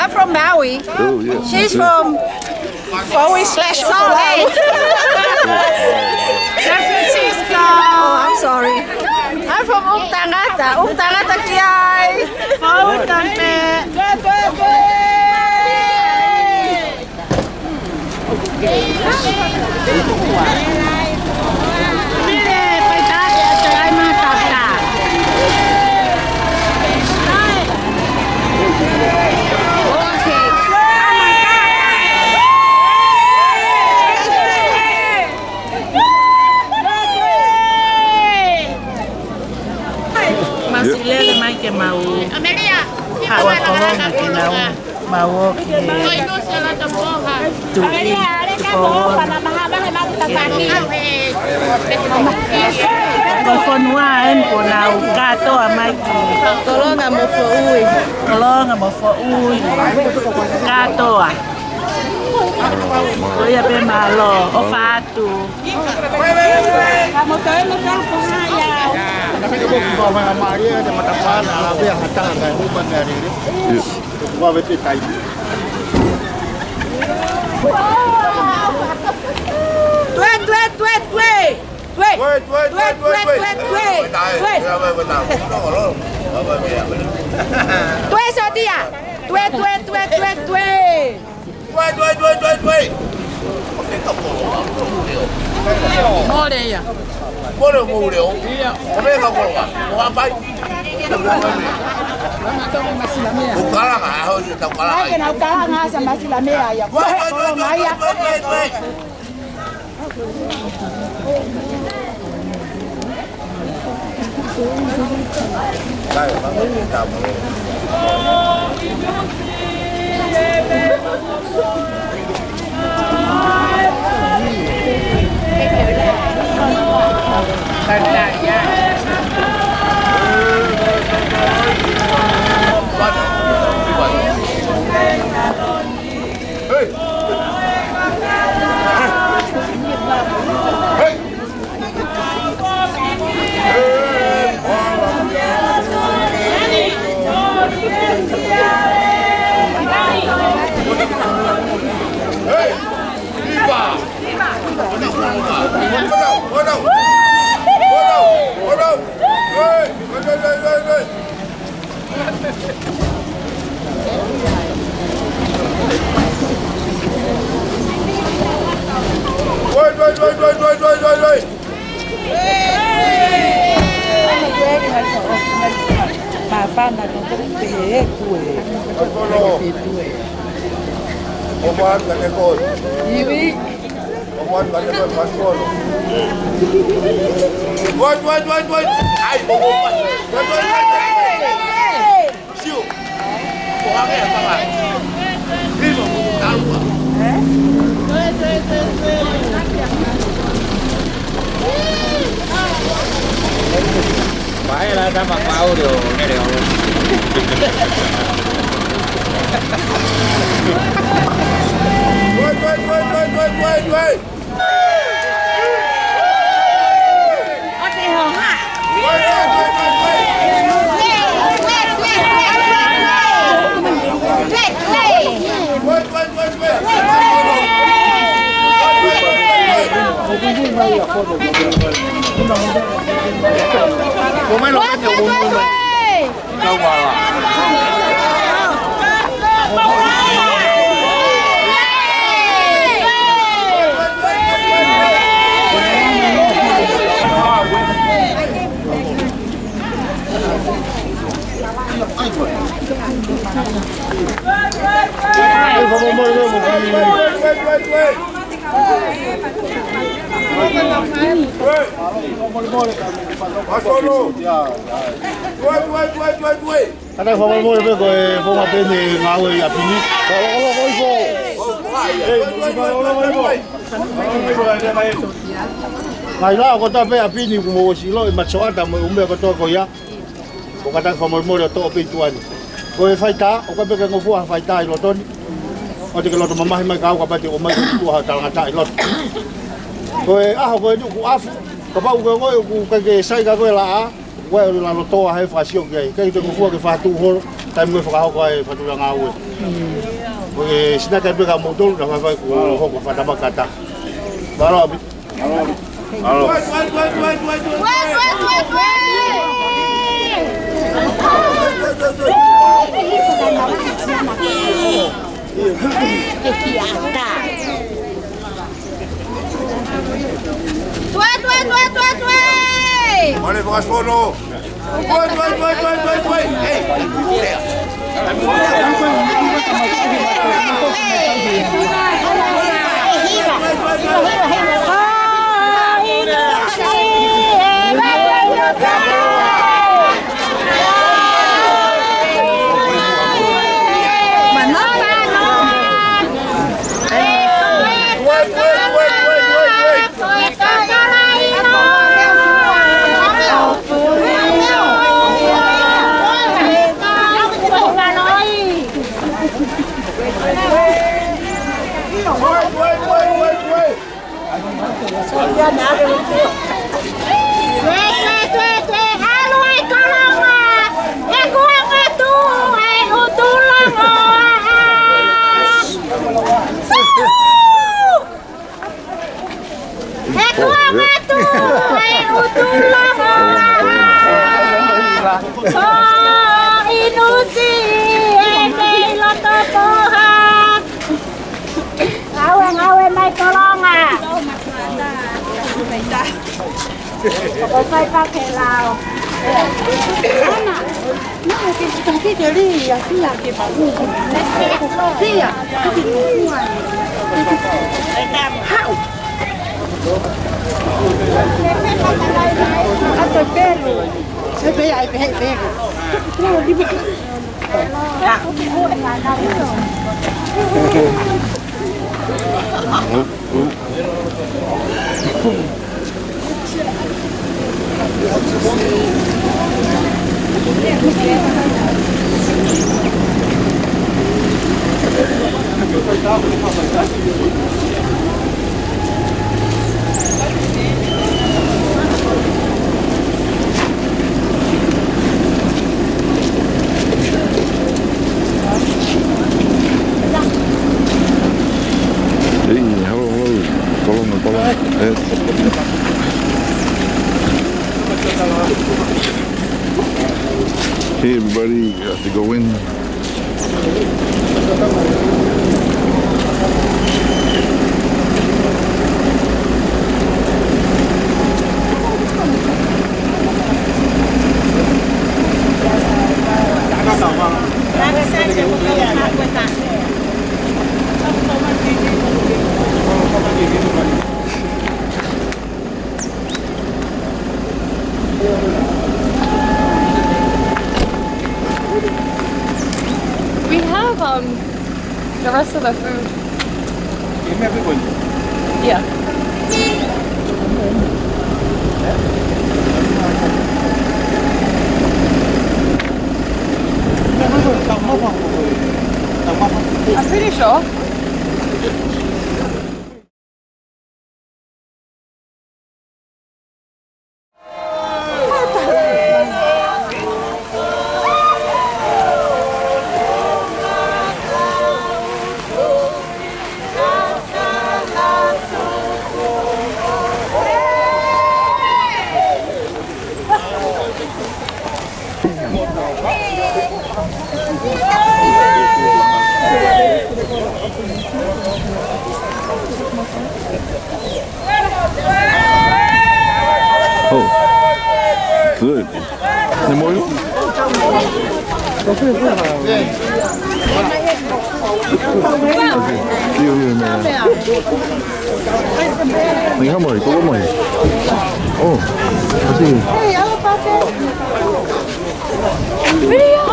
I'm from Maui. Oh, yeah. She's from Maui/Solay. San Francisco. Oh, I'm sorry. I'm from Umtangata. Umtangata Kiai. Masilele mai ke mau. Hawa kolonga kinau mau ke. Tui Konfonua en konau kato amai ki. Kolonga mo fo ui. Kolonga mo fo ui. Kato a. Oya pe malo o fatu. Kamu tahu macam penghaya. Tapi juga bawa Maria ada mata pana, tapi yang hata nggak huban dari ini. Bawa beti tai. Phải là ta mặc bao điều nghe điều luôn. Wait. Cũng mấy lúc có nhiều buồn buồn mình đâu vào à. Ada formal mo ibe ko formal pe ni ngawe ya pini. Kalau Ngai la ko ta pe apini ku mo silo e machoata mo umbe ko to ko ya. Ko kata fa mo mo to pe tuani. Ko e faita o ka pe ko fu faita i lotoni. O te ke loto mamahi mai ka ba te o mai ku ha ta ngata i lot. Ko e ko e ku afu. Ka pa ko ku ke sai ka ko la a. Wa la loto ha fa sio ke. Ke te ku fu ke fa tu hol. Tai mo fa ko e fa tu nga u. Ko e sina ka pe ka mo tol da fa ku ho ko fa ta bakata. Baro abi. Halo. Wait. Allez, vous restez au Wait. Hey. Saya pakai lau. Anak, nak kita dari ya siap ke baru. Siap, kita buat. Hau. Atau pelu. Saya bayar pelu. Tak. Hey everybody, you have to go in. We have the rest of the food. Yeah. I'm pretty sure. Oh, good. Any more? Okay, see you here, man. How much? Go away. Oh, I see you. Hey, apa pakai? Video.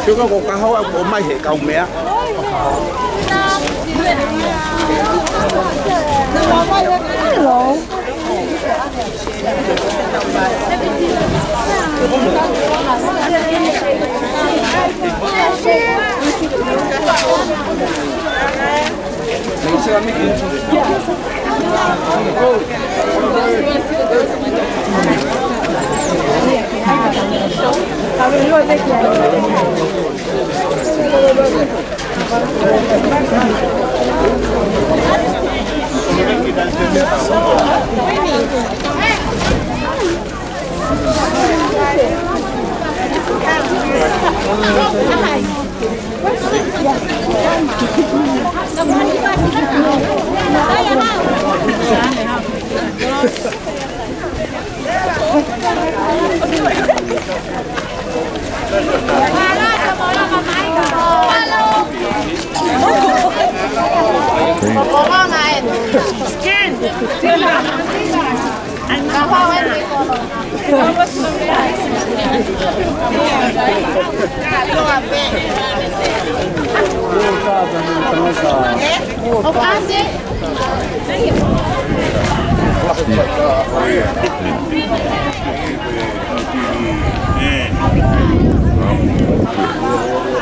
Chứ có cá hấu ông bố mai hệ cầu mẹ.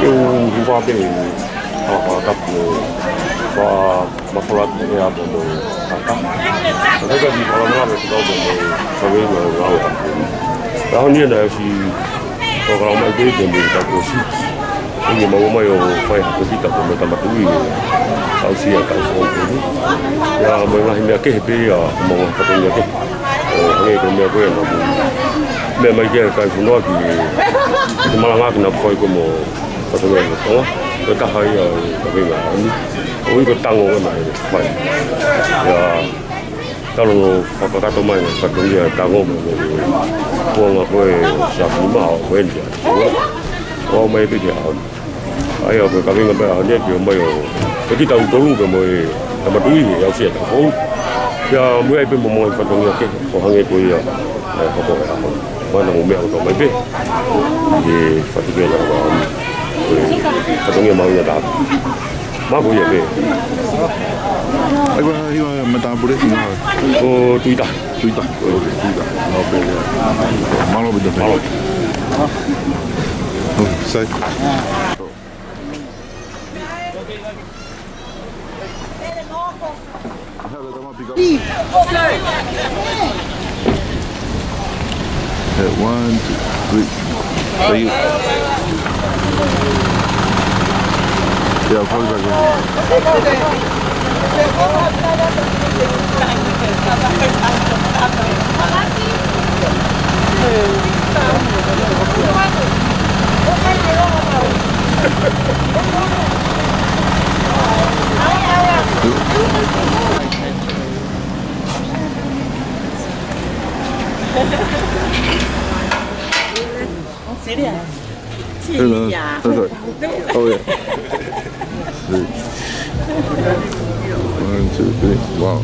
Yung guwabe kakakap mo sa masalat na kaya mo mo kakak. Kasi di ko alam na ito mo sabi mo ako. Dahil niya na si kalau mai dia dia minta kursi. Ini mau mai yo fai aku kita ko mata matui. Au si ka ko ni. Ya mo ngai me ke be ya mo ka to ni ke. Ngai ko me ko na mo. Me mai ke ka fu no ki. Ni mala ngak na foi ko mo ka to ni ko. Ko ta hai ya ka be ma ni. Oi ko tango mai mai. Ya kalau fakakato mai ka to ni tango mo. Buông ở quê sập núi màu quên rồi, có mấy cái chuyện, ai ở cái bên cái bên này kiểu mấy cái tàu tàu luôn cái mấy,แต่มาดูอีกเอาเสียแต่เขาจะเมื่อเป็นมุมมองฝั่งตรงนี้ก็เขาหางเงี้ยคุยเขาบอกว่าน้องแมวตัวไม่เป็นยี่ฝั่งที่เป็นอะไรฝั่งตรงนี้มาเนี่ยด่ามาคุยยังไงIba mata boleh tinggal. oh tuita Tuita. Oh, tuita. Oke. Malu betul. malu Oh, saya. One, two, three. Say it. Yeah, call back. Oh yeah. One, two, three. Wow.